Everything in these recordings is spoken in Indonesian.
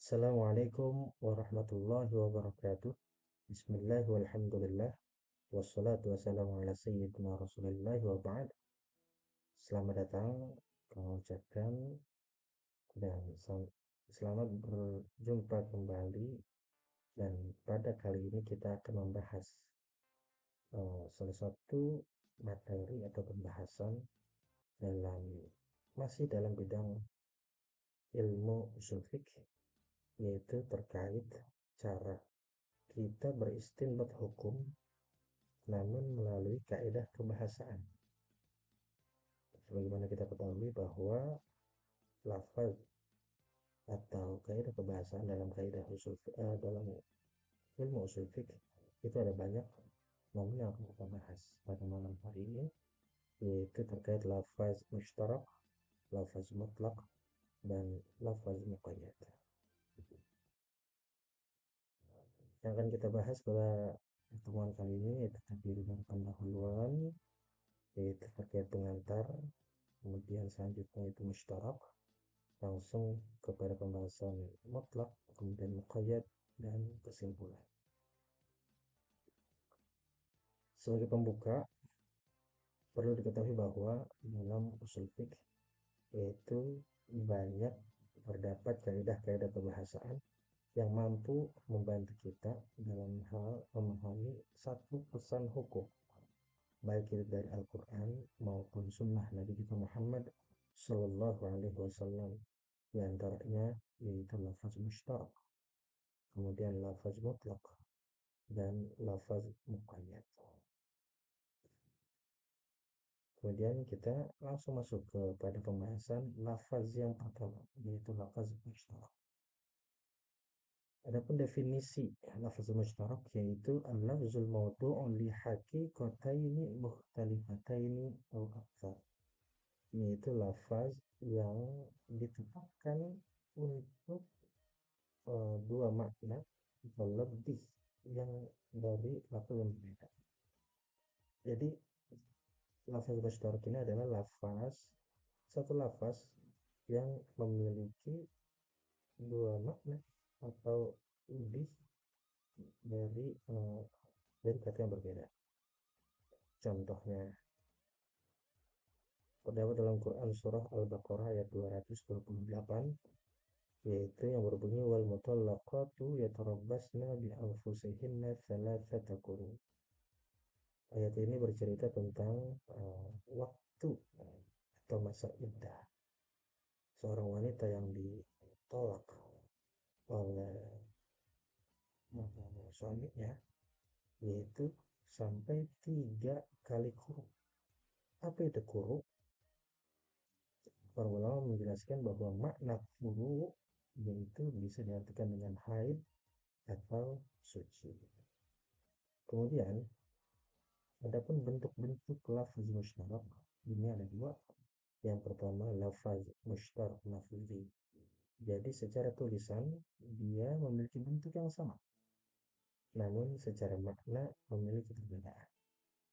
Assalamualaikum warahmatullahi wabarakatuh. Bismillah walhamdulillah. Wassalatu wassalamu ala sayyidina rasulillah wa ba'd. Selamat datang, kami ucapkan, dan selamat berjumpa kembali. Dan pada kali ini kita akan membahas salah satu materi atau pembahasan masih dalam bidang ilmu usul fikih, yaitu terkait cara kita beristinbat hukum namun melalui kaidah kebahasaan. Sebagaimana kita ketahui bahwa lafaz atau kaidah kebahasaan dalam dalam ilmu usul fikih itu ada banyak, namun yang akan kita bahas pada malam hari ini yaitu terkait lafaz mushtarak, lafaz mutlak, dan lafaz muqayyad. Yang akan kita bahas pada pertemuan kali ini yaitu terdiri dari pendahuluan, yaitu terkait pengantar, kemudian selanjutnya itu mushtarak, langsung kepada pembahasan mutlak, kemudian muqayyad, dan kesimpulan. Sebagai pembuka, perlu diketahui bahwa dalam usul fikih yaitu banyak terdapat kaidah-kaidah kebahasaan yang mampu membantu kita dalam hal memahami satu pesan hukum, baik itu dari Al-Quran maupun Sunnah Nabi kita Muhammad Sallallahu Alaihi Wasallam. Di antaranya yaitu lafaz mushtarak, kemudian lafaz mutlak, dan lafaz muqayyad. Kemudian kita langsung masuk kepada pembahasan lafaz yang pertama, yaitu lafaz mushtarak. Adapun definisi lafaz mushtarak yaitu al-lafzul mawdu'un li haqiqataini mukhtalifataini atau aktsar, yaitu lafaz yang ditetapkan untuk dua makna atau lebih yang dari lafaz yang berbeda. Jadi lafaz mushtarak ini adalah satu lafaz yang memiliki dua makna atau lebih dari kata yang berbeda. Contohnya terdapat dalam Quran surah Al-Baqarah ayat 228, yaitu yang berbunyi wal mutallaqatu yatarabbasna bi anfusihinna thalathata quru. Ayat ini bercerita tentang waktu atau masa iddah seorang wanita yang ditolak oleh suaminya, yaitu sampai 3 kali quru. Apa itu quru? Para ulama menjelaskan bahwa makna quru yaitu bisa diartikan dengan haid atau suci. Kemudian adapun bentuk-bentuk lafaz mushtarak ini ada dua. Yang pertama lafaz mushtarak lafzi. Jadi secara tulisan dia memiliki bentuk yang sama, namun secara makna memiliki perbedaan.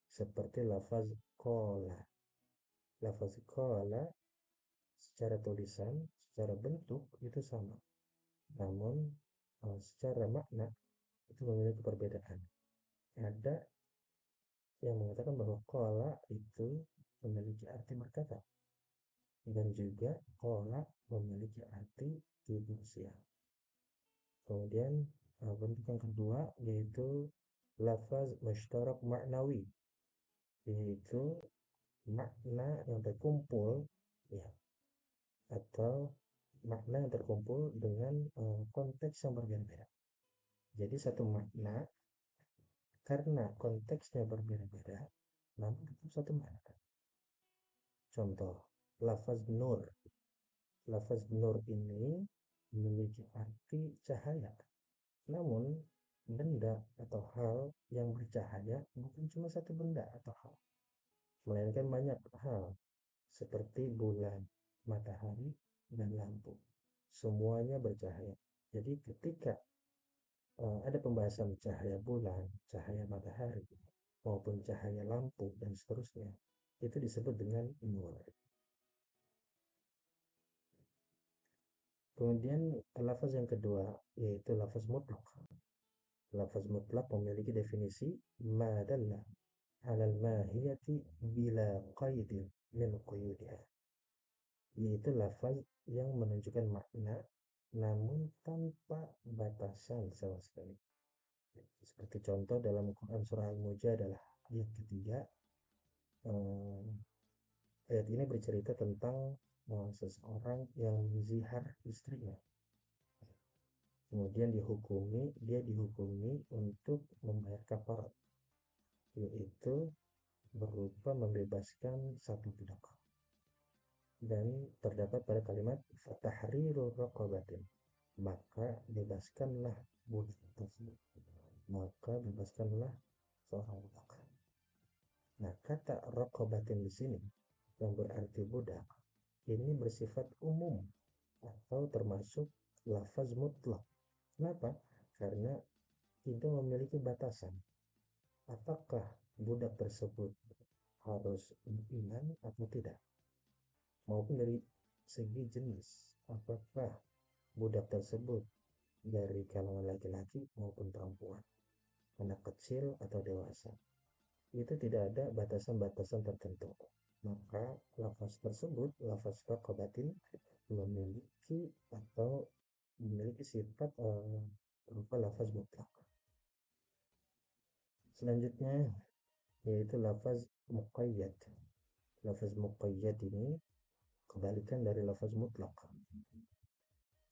Seperti lafaz qala. Lafaz qala secara tulisan, secara bentuk itu sama, namun secara makna itu memiliki perbedaan. Ada yang mengatakan bahwa qala itu memiliki arti berkata, dan juga qala memiliki arti tidur siang. Kemudian bentuk yang kedua yaitu lafaz mushtarak maknawi, yaitu makna yang terkumpul, ya, atau makna yang terkumpul dengan konteks yang berbeda-beda. Jadi satu makna karena konteksnya berbeda-beda, namun tetap satu makna. Contoh, lafaz nur. Lafaz nur ini memiliki arti cahaya. Namun benda atau hal yang bercahaya bukan cuma satu benda atau hal, melainkan banyak hal seperti bulan, matahari, dan lampu. Semuanya bercahaya. Jadi ketika ada pembahasan cahaya bulan, cahaya matahari, maupun cahaya lampu, dan seterusnya, itu disebut dengan nur. Kemudian lafaz yang kedua yaitu lafaz mutlak. Lafaz mutlak memiliki definisi ma dalla 'alal mahiyati bila qaidin min quyudiha, yaitu lafaz yang menunjukkan makna namun tanpa batasan sama sekali. Seperti contoh dalam Quran surah Al-Mujadalah ayat ketiga, eh, ayat ini bercerita tentang seseorang yang menzihar istrinya. Kemudian dia dihukumi untuk membayar kafarat, yaitu berupa membebaskan satu budak. Dan terdapat pada kalimat fatahriru raqabatin, maka bebaskanlah budak tersebut. Maka bebaskanlah seorang budak. Nah, kata raqabatin di sini yang berarti budak ini bersifat umum atau termasuk lafaz mutlak. Kenapa? Karena tidak memiliki batasan. Apakah budak tersebut harus beriman atau tidak? Maupun dari segi jenis, apakah budak tersebut dari kalangan laki-laki maupun perempuan, anak kecil atau dewasa. Itu tidak ada batasan-batasan tertentu. Maka lafaz tersebut, lafaz raqabatin, memiliki atau memiliki sifat berupa lafaz mutlak. Selanjutnya yaitu lafaz muqayyad. Lafaz muqayyad ini kebalikan dari lafaz mutlak.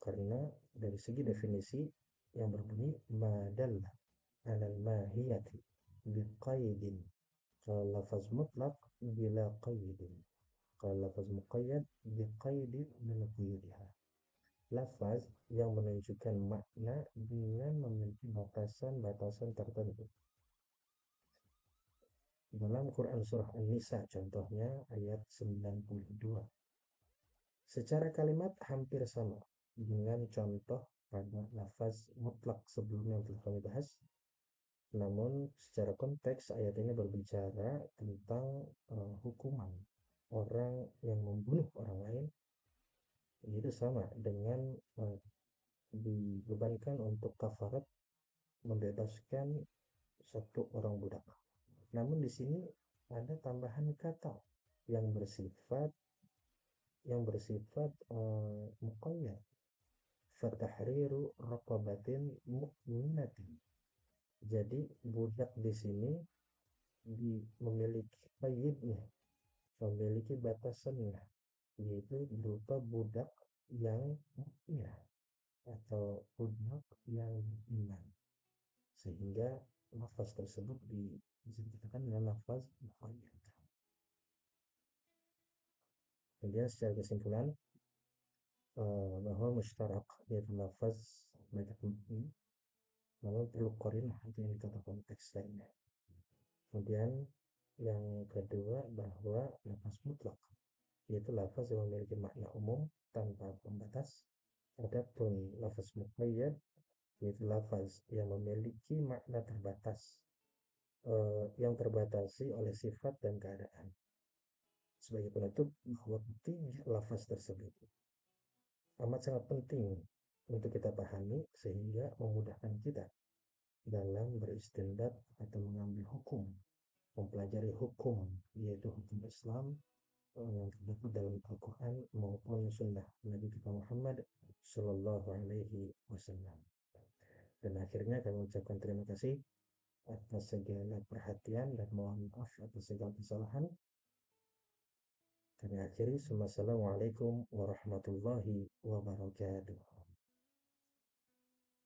Karena dari segi definisi yang berbunyi madalla 'alal mahiyati biqaidin. Kalau lafaz mutlak bila qaidin. Kalau lafaz muqayyad biqaidin min quyudiha. Lafaz yang menunjukkan makna dengan memiliki batasan-batasan tertentu. Dalam Quran surah An-Nisa contohnya ayat 92. Secara kalimat hampir sama dengan contoh pada lafaz mutlak sebelumnya yang telah kami bahas. Namun secara konteks ayat ini berbicara tentang hukuman orang yang membunuh orang lain, itu sama dengan dibebankan untuk kafarat membebaskan satu orang budak. Namun di sini ada tambahan kata yang bersifat muqayyad, fatahriru raqabatin mu'minatin. Jadi budak di sini memiliki qayyidnya, memiliki batasannya, yaitu berupa budak yang mukminah atau budak yang beriman. Sehingga lafaz tersebut bisa dikatakan dengan lafaz muqayyad. Kemudian secara kesimpulan bahwa mushtarak yaitu lafaz banyak mukmin, namun perlu qarinah atau yang dikata konteks lainnya. Kemudian yang kedua bahwa lafaz mutlak yaitu lafaz yang memiliki makna umum tanpa pembatas. Adapun lafaz muqayyad yaitu lafaz yang memiliki makna terbatas, yang terbatasi oleh sifat dan keadaan. Sebagai penutup, bahwa ketiga lafaz tersebut amat sangat penting untuk kita pahami sehingga memudahkan kita dalam beristinbat atau mengambil hukum, mempelajari hukum, yaitu hukum Islam yang terdapat dalam Al-Quran maupun Sunnah Nabi kita Muhammad Sallallahu Alaihi Wasallam. Dan akhirnya kami ucapkan terima kasih atas segala perhatian dan mohon maaf atas segala kesalahan. Kami akhiri, Wassalamualaikum warahmatullahi wabarakatuh.